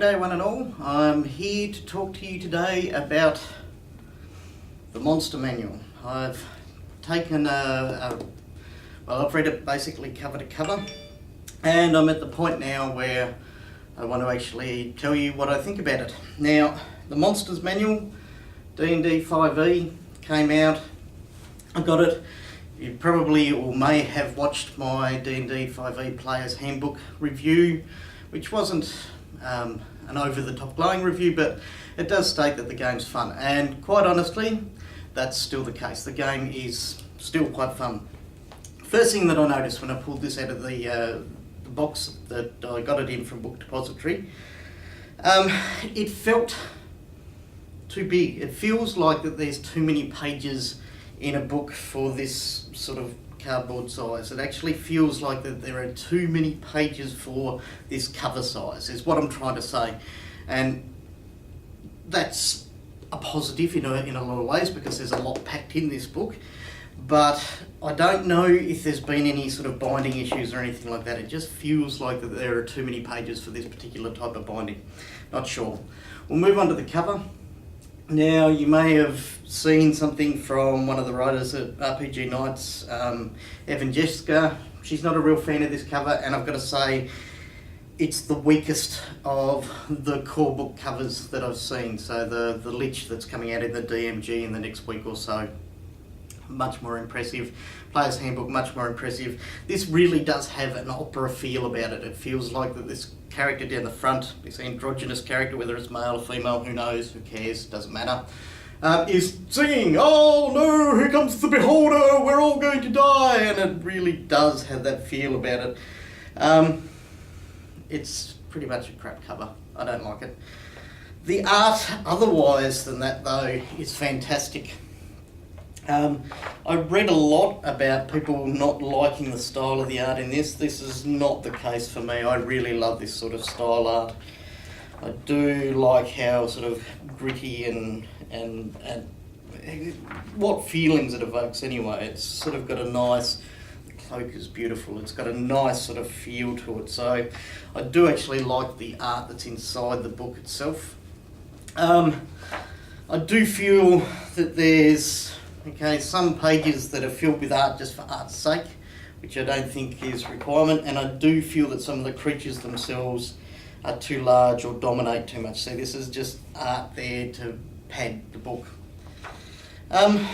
day one and all. I'm here to talk to you today about the Monster Manual. I've taken well, I've read it basically cover to cover, and I'm at the point now where I want to actually tell you what I think about it. Now, the Monsters Manual, D&D 5e, came out. I got it. You probably or may have watched my D&D 5e Player's Handbook review, which wasn't an over-the-top glowing review, but it does state that the game's fun, and quite honestly, that's still the case. The game is still quite fun. First thing that I noticed when I pulled this out of the box that I got it in from Book Depository, it felt too big. It feels like that there's too many pages in a book for this sort of cardboard size. It actually feels like that there are too many pages for this cover size, is what I'm trying to say. And that's a positive in a lot of ways, because there's a lot packed in this book. But I don't know if there's been any sort of binding issues or anything like that. It just feels like that there are too many pages for this particular type of binding. Not sure. We'll move on to the cover. Now, you may have seen something from one of the writers at RPG Nights, Evan Jessica. She's not a real fan of this cover, and I've got to say, it's the weakest of the core book covers that I've seen. So the Lich that's coming out in the DMG in the next week or so, much more impressive. Player's Handbook, much more impressive. This really does have an opera feel about it. It feels like that this character down the front, this androgynous character, whether it's male or female, who knows, who cares, doesn't matter, is singing, "Oh no, here comes the beholder, we're all going to die," and it really does have that feel about it. It's pretty much a crap cover. I don't like it. The art, otherwise than that though, is fantastic. I read a lot about people not liking the style of the art in this. This is not the case for me. I really love this sort of style art. I do like how sort of gritty and what feelings it evokes anyway. It's sort of got a nice, the cloak is beautiful, it's got a nice sort of feel to it. So I do actually like the art that's inside the book itself. I do feel that there's some pages that are filled with art just for art's sake, which I don't think is a requirement, and I do feel that some of the creatures themselves are too large or dominate too much. So this is just art there to pad the book. The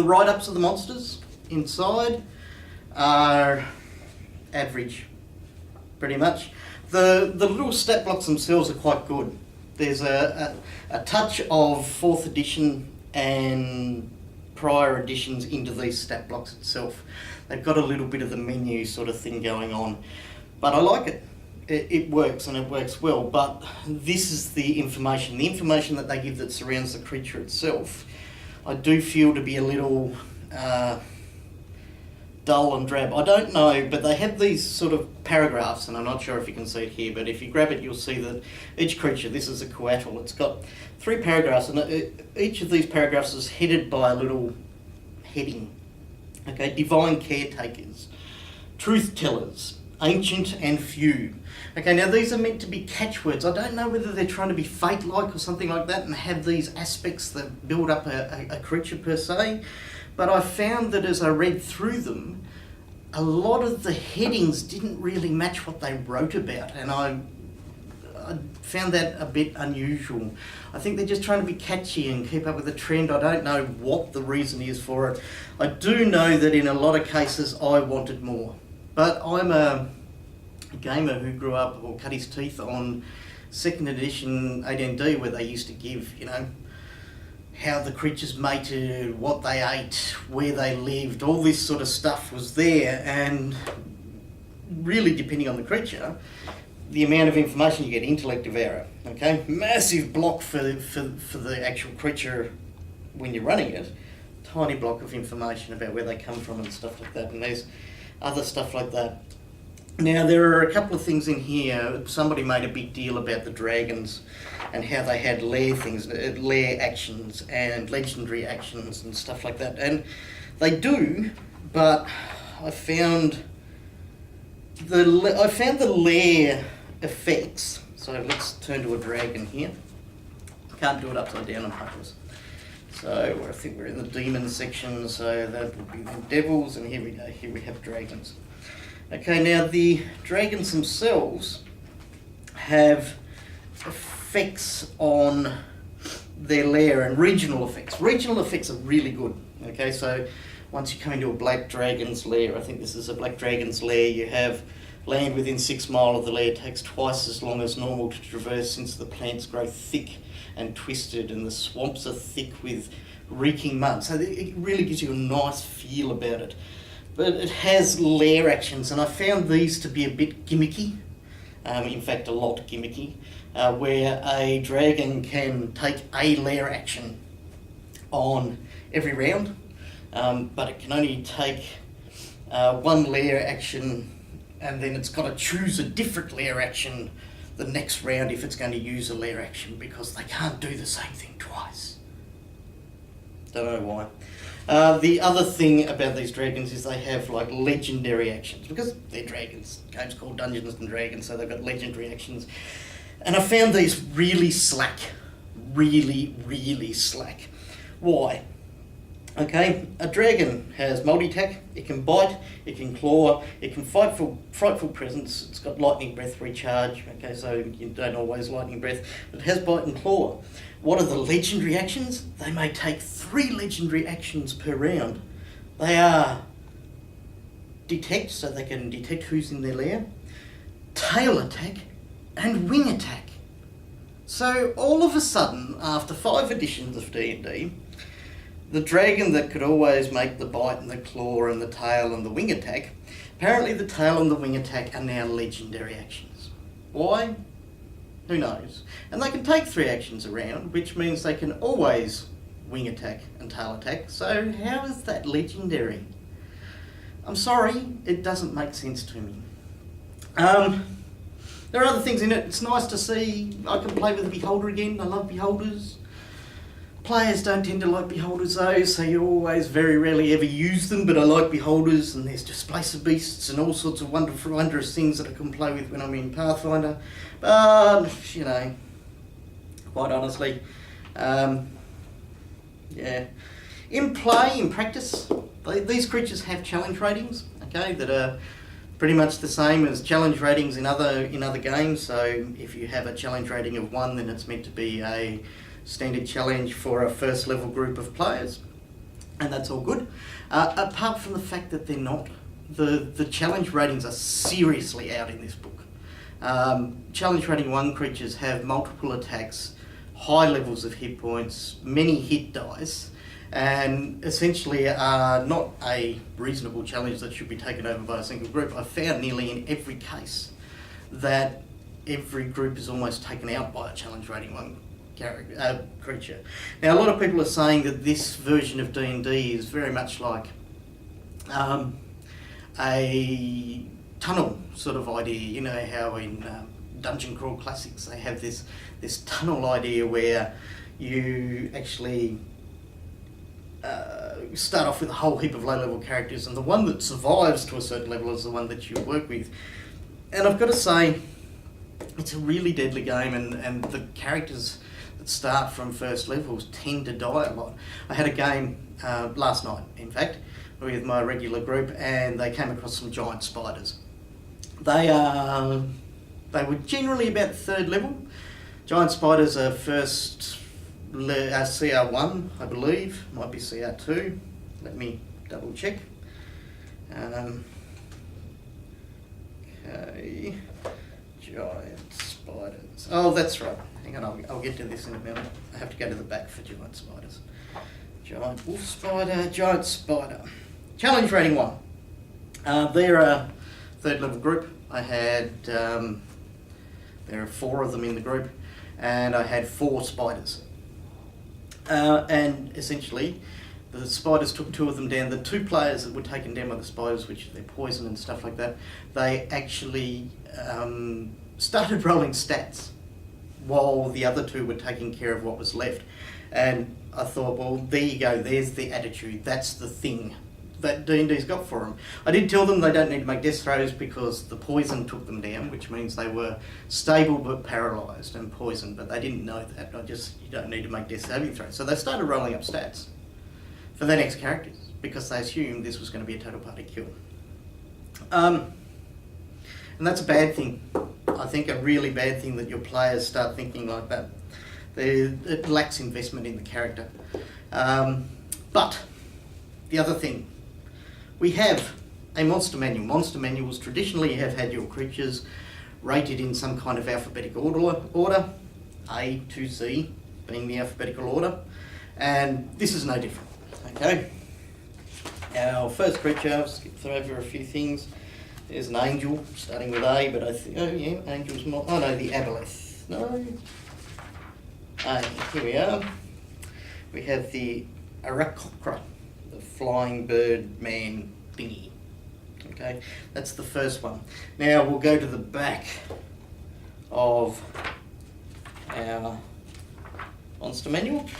write-ups of the monsters inside are average, pretty much. The little stat blocks themselves are quite good. There's a touch of 4th edition and prior editions into these stat blocks itself. They've got a little bit of the menu sort of thing going on, but I like it. It works, and it works well, but this is the information that they give that surrounds the creature itself, I do feel to be a little dull and drab. I don't know, but they have these sort of paragraphs, and I'm not sure if you can see it here, but if you grab it, you'll see that each creature, this is a coatl, it's got 3 paragraphs, and each of these paragraphs is headed by a little heading. Okay, divine caretakers, truth tellers, ancient and few. Okay, now these are meant to be catchwords. I don't know whether they're trying to be fate-like or something like that and have these aspects that build up a creature per se, but I found that as I read through them, a lot of the headings didn't really match what they wrote about, and I found that a bit unusual. I think they're just trying to be catchy and keep up with the trend. I don't know what the reason is for it. I do know that in a lot of cases I wanted more, but I'm a gamer who grew up or cut his teeth on 2nd edition AD&D, where they used to give, how the creatures mated, what they ate, where they lived, all this sort of stuff was there, and really depending on the creature, the amount of information you get, intellect devourer, okay? Massive block for the actual creature when you're running it, tiny block of information about where they come from and stuff like that, and there's other stuff like that. Now, there are a couple of things in here. Somebody made a big deal about the dragons and how they had lair things, lair actions and legendary actions and stuff like that. And they do, but I found the lair effects So let's turn to a dragon here. Can't do it upside down on purpose. So I think we're in the demon section, so that would be the devils, and here we go, here we have dragons. Okay, now the dragons themselves have effects on their lair and regional effects. Regional effects are really good. Okay, so once you come into a black dragon's lair, I think this is a black dragon's lair, you have land within 6 miles of the lair takes twice as long as normal to traverse since the plants grow thick and twisted and the swamps are thick with reeking mud. So it really gives you a nice feel about it. But it has lair actions, and I found these to be a bit gimmicky. In fact, a lot gimmicky, where a dragon can take a lair action on every round, but it can only take one lair action, and then it's got to choose a different lair action the next round if it's going to use a lair action, because they can't do the same thing twice. Don't know why. The other thing about these dragons is they have like legendary actions, because they're dragons. The game's called Dungeons and Dragons, so they've got legendary actions. And I found these really slack. Really, really slack. Why? Okay, a dragon has multi-attack, it can bite, it can claw, it can fight for frightful presence, it's got lightning breath recharge, okay, so you don't always lightning breath, but it has bite and claw. What are the legendary actions? They may take 3 legendary actions per round. They are detect, so they can detect who's in their lair, tail attack, and wing attack. So all of a sudden, after 5 editions of D&D, the dragon that could always make the bite and the claw and the tail and the wing attack, apparently the tail and the wing attack are now legendary actions. Why? Who knows? And they can take 3 actions around, which means they can always wing attack and tail attack. So how is that legendary? I'm sorry, it doesn't make sense to me. There are other things in it. It's nice to see. I can play with a beholder again. I love beholders. Players don't tend to like beholders though, so you always very rarely ever use them, but I like beholders, and there's displacer beasts and all sorts of wondrous things that I can play with when I'm in Pathfinder. But, you know, quite honestly, yeah. In play, in practice, these creatures have challenge ratings, okay, that are pretty much the same as challenge ratings in other games. So if you have a challenge rating of 1, then it's meant to be a standard challenge for a first level group of players, and that's all good. Apart from the fact that they're not. The challenge ratings are seriously out in this book. Challenge rating 1 creatures have multiple attacks, high levels of hit points, many hit dice, and essentially are not a reasonable challenge that should be taken over by a single group. I've found nearly in every case that every group is almost taken out by a challenge rating 1 creature. Now, a lot of people are saying that this version of D&D is very much like a tunnel sort of idea. You know how in Dungeon Crawl Classics they have this tunnel idea where you actually start off with a whole heap of low-level characters, and the one that survives to a certain level is the one that you work with. And I've got to say, it's a really deadly game, and the characters that start from first levels tend to die a lot. I had a game last night, in fact, with my regular group, and they came across some giant spiders. They were generally about 3rd level. Giant spiders are first CR1, I believe, might be CR2. Let me double check. Okay, giant spiders. Oh, that's right. Hang on, I'll get to this in a minute. I have to go to the back for giant spiders. Giant wolf spider, giant spider. Challenge rating 1. They're a 3rd level group. I had, there are 4 of them in the group, and I had 4 spiders. And essentially, the spiders took 2 of them down. The 2 players that were taken down by the spiders, which they're poison and stuff like that, they actually started rolling stats while the other 2 were taking care of what was left. And I thought, well, there you go, there's the attitude, that's the thing that D&D's got for them. I did tell them they don't need to make death throws because the poison took them down, which means they were stable but paralysed and poisoned, but they didn't know that. You don't need to make death saving throws. So they started rolling up stats for their next characters because they assumed this was going to be a total party kill. And that's a bad thing. I think a really bad thing that your players start thinking like that. It lacks investment in the character. But the other thing, we have a monster manual. Monster manuals traditionally have had your creatures rated in some kind of alphabetical order, A to Z being the alphabetical order, and this is no different. Okay, our first creature, I'll skip through over a few things. There's an angel starting with A, but I think, oh yeah, angel's not, oh no, the aboleth, no. Here we are. We have the Arakocra, the flying bird man thingy. Okay, that's the first one. Now we'll go to the back of our monster manual,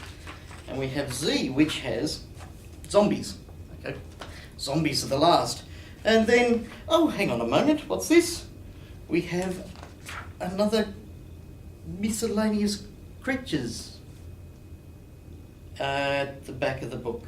and we have Z, which has zombies. Okay, zombies are the last. And then, oh, hang on a moment, what's this? We have another Miscellaneous Creatures at the back of the book.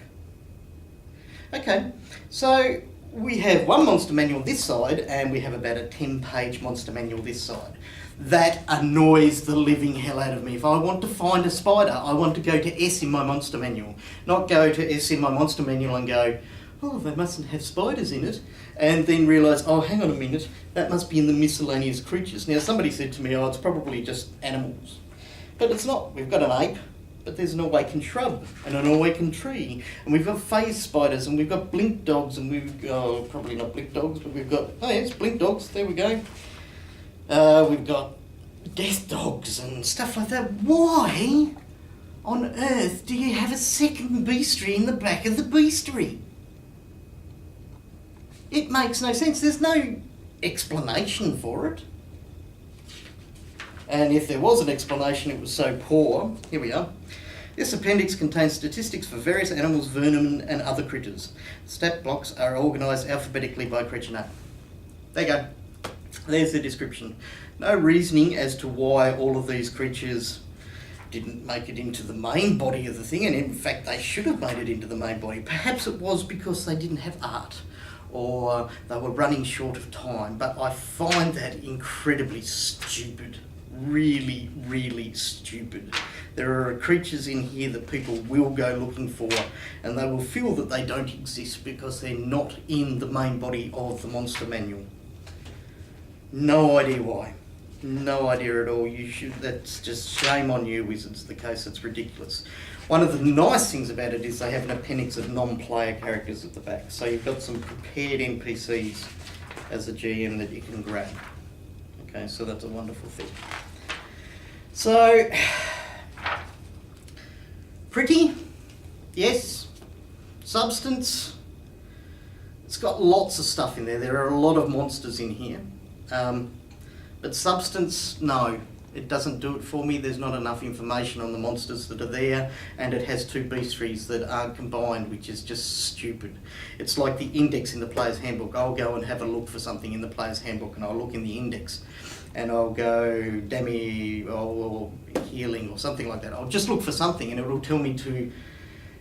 Okay, so we have one monster manual this side and we have about a 10-page monster manual this side. That annoys the living hell out of me. If I want to find a spider, I want to go to S in my monster manual, not go to S in my monster manual and go, oh, they mustn't have spiders in it, and then realise, oh, hang on a minute, that must be in the Miscellaneous Creatures. Now, somebody said to me, oh, it's probably just animals. But it's not. We've got an ape, but there's an awakened shrub and an awakened tree, and we've got phase spiders, and we've got blink dogs, and we've got, probably not blink dogs, but we've got, oh yes, blink dogs, there we go. We've got death dogs and stuff like that. Why on earth do you have a second bestiary in the back of the bestiary? It makes no sense. There's no explanation for it. And if there was an explanation, it was so poor. Here we are. This appendix contains statistics for various animals, vermin, and other critters. Stat blocks are organised alphabetically by creature name. There you go. There's the description. No reasoning as to why all of these creatures didn't make it into the main body of the thing, and in fact they should have made it into the main body. Perhaps it was because they didn't have art, or they were running short of time, but I find that incredibly stupid. Really, really stupid. There are creatures in here that people will go looking for, and they will feel that they don't exist because they're not in the main body of the monster manual. No idea why. No idea at all. That's just shame on you, Wizards, the case. It's ridiculous. One of the nice things about it is they have an appendix of non-player characters at the back. So you've got some prepared NPCs as a GM that you can grab. Okay, so that's a wonderful thing. So, pretty, yes. Substance, it's got lots of stuff in there. There are a lot of monsters in here. But substance, no, it doesn't do it for me. There's not enough information on the monsters that are there, and it has two bestiaries that aren't combined, which is just stupid. It's like the index in the player's handbook. I'll go and have a look for something in the player's handbook, and I'll look in the index, and I'll go demi or healing or something like that. I'll just look for something, and it will tell me to,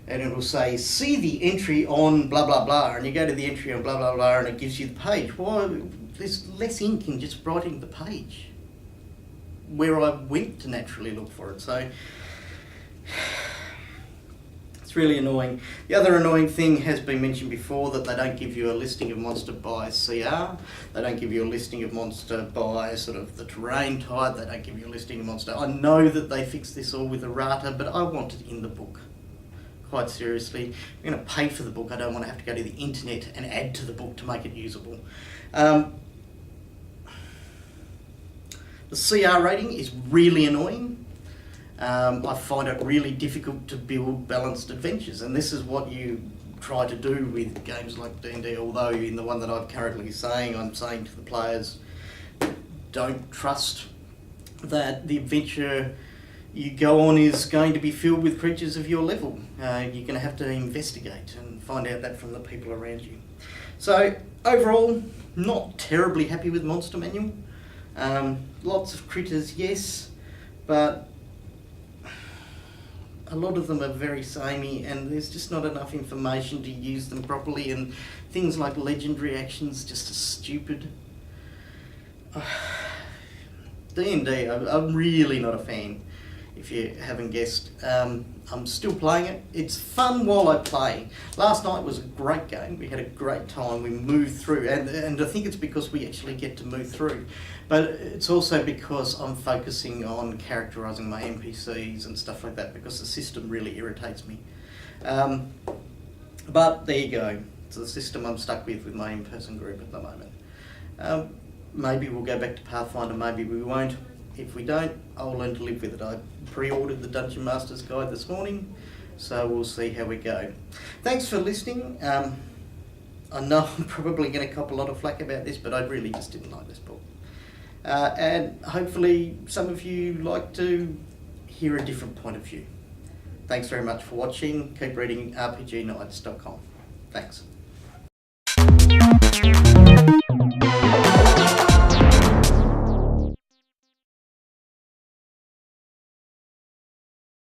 and it will say, see the entry on blah, blah, blah, and you go to the entry on blah, blah, blah, and it gives you the page. Well, there's less ink in just writing the page where I went to naturally look for it. So it's really annoying. The other annoying thing has been mentioned before, that they don't give you a listing of monster by CR. They don't give you a listing of monster by sort of the terrain type. They don't give you a listing of monster. I know that they fixed this all with errata, but I want it in the book. Quite seriously. I'm going to pay for the book. I don't want to have to go to the internet and add to the book to make it usable. The CR rating is really annoying. I find it really difficult to build balanced adventures, and this is what you try to do with games like D&D, although in the one that I'm currently saying, I'm saying to the players, don't trust that the adventure you go on is going to be filled with creatures of your level. You're going to have to investigate and find out that from the people around you. So overall, not terribly happy with Monster Manual. Lots of critters, yes, but a lot of them are very samey, and there's just not enough information to use them properly, and things like legendary actions just are stupid. D&D, I'm really not a fan, if you haven't guessed. I'm still playing it. It's fun while I play. Last night was a great game. We had a great time. We moved through, and I think it's because we actually get to move through. But it's also because I'm focusing on characterising my NPCs and stuff like that, because the system really irritates me. But there you go. It's the system I'm stuck with my in-person group at the moment. Maybe we'll go back to Pathfinder, maybe we won't. If we don't, I'll learn to live with it. I pre-ordered the Dungeon Master's Guide this morning, so we'll see how we go. Thanks for listening. I know I'm probably going to cop a lot of flack about this, but I really just didn't like this book. And hopefully some of you like to hear a different point of view. Thanks very much for watching. Keep reading rpgnights.com. Thanks.